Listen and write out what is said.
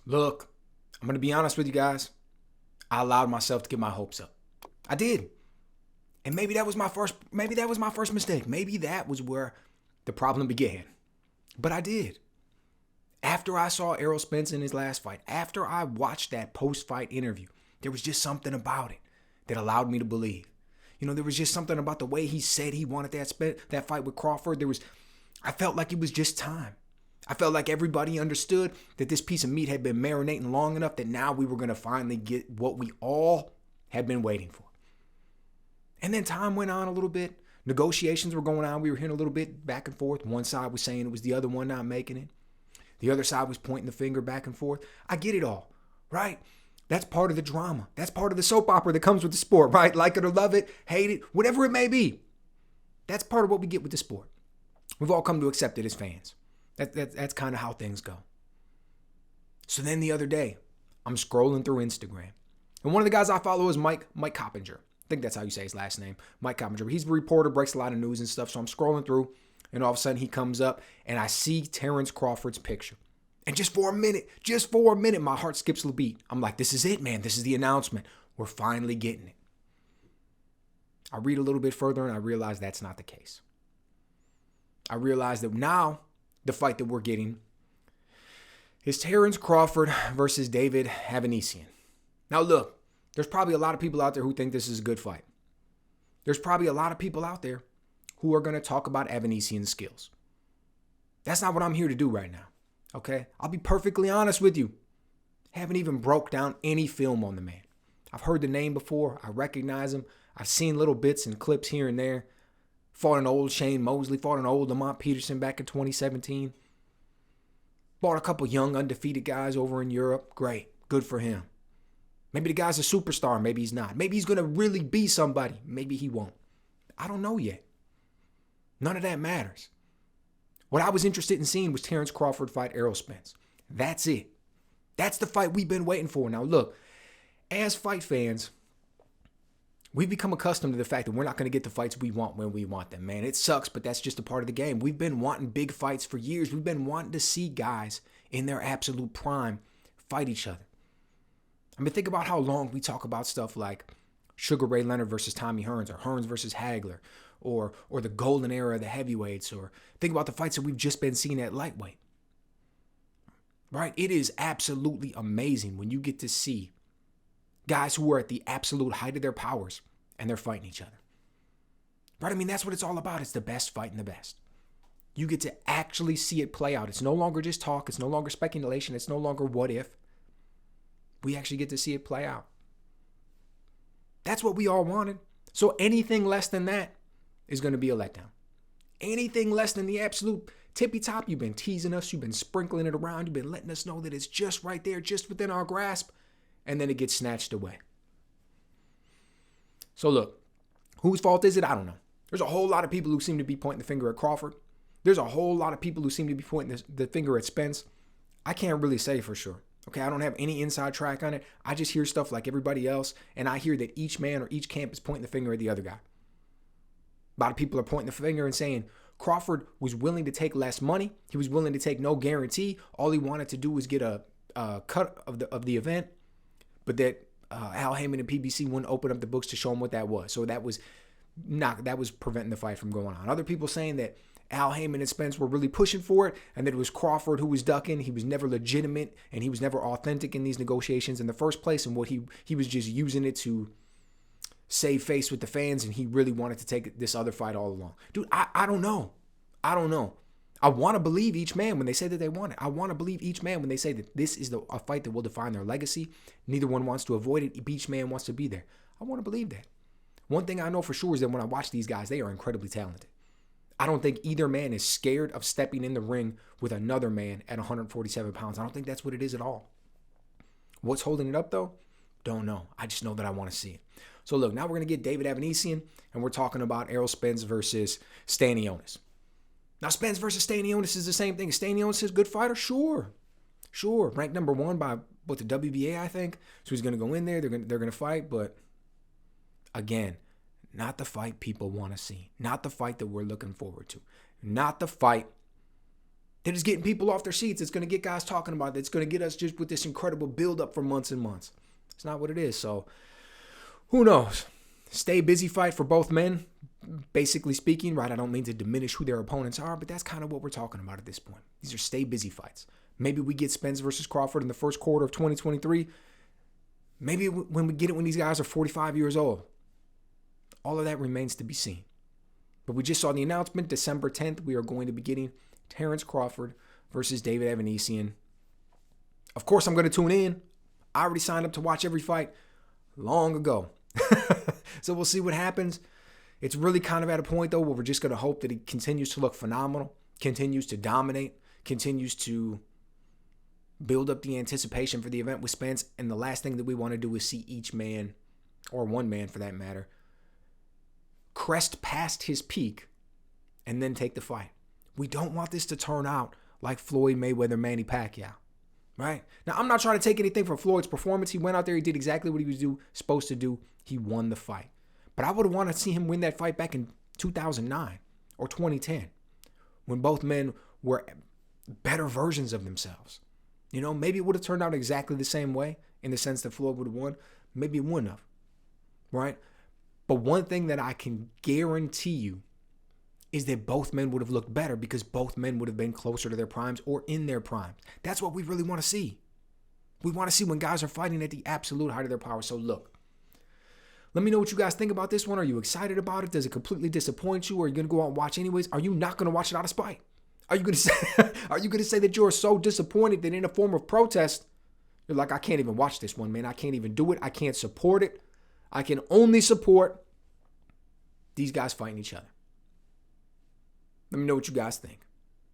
Look, I'm going to be honest with you guys. I allowed myself to get my hopes up. I did. And maybe that was my first mistake. Maybe that was where the problem began. But I did. After I saw Errol Spence in his last fight, after I watched that post-fight interview, there was just something about it that allowed me to believe. There was just something about the way he said he wanted that fight with Crawford. I felt like it was just time. I felt like everybody understood that this piece of meat had been marinating long enough that now we were going to finally get what we all had been waiting for. And then time went on a little bit. Negotiations were going on. We were hearing a little bit back and forth. One side was saying it was the other one not making it. The other side was pointing the finger back and forth. I get it all, right? That's part of the drama. That's part of the soap opera that comes with the sport, right? Like it or love it, hate it, whatever it may be. That's part of what we get with the sport. We've all come to accept it as fans. That's kind of how things go. So then the other day, I'm scrolling through Instagram. And one of the guys I follow is Mike Coppinger. I think that's how you say his last name, Mike Coppinger. He's a reporter, breaks a lot of news and stuff. So I'm scrolling through, and all of a sudden he comes up, and I see Terence Crawford's picture. And just for a minute, my heart skips a beat. I'm like, this is it, man. This is the announcement. We're finally getting it. I read a little bit further, and I realize that's not the case. I realize that now the fight that we're getting is Terence Crawford versus David Avanesyan. Now, look, there's probably a lot of people out there who think this is a good fight. There's probably a lot of people out there who are going to talk about Avanesyan's skills. That's not what I'm here to do right now, okay? I'll be perfectly honest with you. Haven't even broke down any film on the man. I've heard the name before. I recognize him. I've seen little bits and clips here and there. Fought an old Shane Mosley, fought an old Lamont Peterson back in 2017. Fought a couple young undefeated guys over in Europe. Great. Good for him. Maybe the guy's a superstar. Maybe he's not. Maybe he's going to really be somebody. Maybe he won't. I don't know yet. None of that matters. What I was interested in seeing was Terence Crawford fight Errol Spence. That's it. That's the fight we've been waiting for. Now look, as fight fans, we've become accustomed to the fact that we're not going to get the fights we want when we want them, man. It sucks, but that's just a part of the game. We've been wanting big fights for years. We've been wanting to see guys in their absolute prime fight each other. I mean, think about how long we talk about stuff like Sugar Ray Leonard versus Tommy Hearns, or Hearns versus Hagler, or the golden era of the heavyweights, or think about the fights that we've just been seeing at lightweight. Right? It is absolutely amazing when you get to see guys who are at the absolute height of their powers and they're fighting each other. Right? I mean, that's what it's all about. It's the best fighting the best. You get to actually see it play out. It's no longer just talk. It's no longer speculation. It's no longer what if. We actually get to see it play out. That's what we all wanted. So anything less than that is going to be a letdown. Anything less than the absolute tippy top, you've been teasing us, you've been sprinkling it around, you've been letting us know that it's just right there, just within our grasp, and then it gets snatched away. So look, whose fault is it? I don't know. There's a whole lot of people who seem to be pointing the finger at Crawford. There's a whole lot of people who seem to be pointing the finger at Spence. I can't really say for sure. Okay, I don't have any inside track on it. I just hear stuff like everybody else, and I hear that each man or each camp is pointing the finger at the other guy. A lot of people are pointing the finger and saying Crawford was willing to take less money. He was willing to take no guarantee. All he wanted to do was get a cut of the event, but that Al Heyman and PBC wouldn't open up the books to show him what that was. So that was preventing the fight from going on. Other people saying that Al Heyman and Spence were really pushing for it, and that it was Crawford who was ducking. He was never legitimate, and he was never authentic in these negotiations in the first place, and what he was just using it to save face with the fans, and he really wanted to take this other fight all along. Dude, I don't know. I want to believe each man when they say that they want it. I want to believe each man when they say that this is a fight that will define their legacy. Neither one wants to avoid it. Each man wants to be there. I want to believe that. One thing I know for sure is that when I watch these guys, they are incredibly talented. I don't think either man is scared of stepping in the ring with another man at 147 pounds. I don't think that's what it is at all. What's holding it up, though? Don't know. I just know that I want to see it. So, look, now we're going to get David Avanesyan, and we're talking about Errol Spence versus Stanionis. Now, Spence versus Stanionis is the same thing. Is Stanionis a good fighter? Sure. Ranked number 1 by, the WBA, I think. So he's going to go in there. They're going to fight, but again, not the fight people want to see. Not the fight that we're looking forward to. Not the fight That is getting people off their seats. It's going to get guys talking about it. It's going to get us just with this incredible buildup for months and months. It's not what it is. So who knows? Stay busy fight for both men, basically speaking, right? I don't mean to diminish who their opponents are, but that's kind of what we're talking about at this point. These are stay busy fights. Maybe we get Spence versus Crawford in the first quarter of 2023. Maybe when we get it when these guys are 45 years old. All of that remains to be seen. But we just saw the announcement, December 10th, we are going to be getting Terence Crawford versus David Avanesyan. Of course, I'm going to tune in. I already signed up to watch every fight long ago. So we'll see what happens. It's really kind of at a point, though, where we're just going to hope that he continues to look phenomenal, continues to dominate, continues to build up the anticipation for the event with Spence. And the last thing that we want to do is see each man, or one man for that matter, crest past his peak and then take the fight. We don't want this to turn out like Floyd Mayweather, Manny Pacquiao, right? Now, I'm not trying to take anything from Floyd's performance. He went out there, he did exactly what he was supposed to do. He won the fight. But I would have wanted to see him win that fight back in 2009 or 2010 when both men were better versions of themselves. You know, maybe it would have turned out exactly the same way in the sense that Floyd would have won. Maybe it wouldn't have, right? But one thing that I can guarantee you is that both men would have looked better because both men would have been closer to their primes or in their primes. That's what we really want to see. We want to see when guys are fighting at the absolute height of their power. So look, let me know what you guys think about this one. Are you excited about it? Does it completely disappoint you? Or are you going to go out and watch anyways? Are you not going to watch it out of spite? Are you going to say that you're so disappointed that in a form of protest, you're like, I can't even watch this one, man. I can't even do it. I can't support it. I can only support these guys fighting each other. Let me know what you guys think.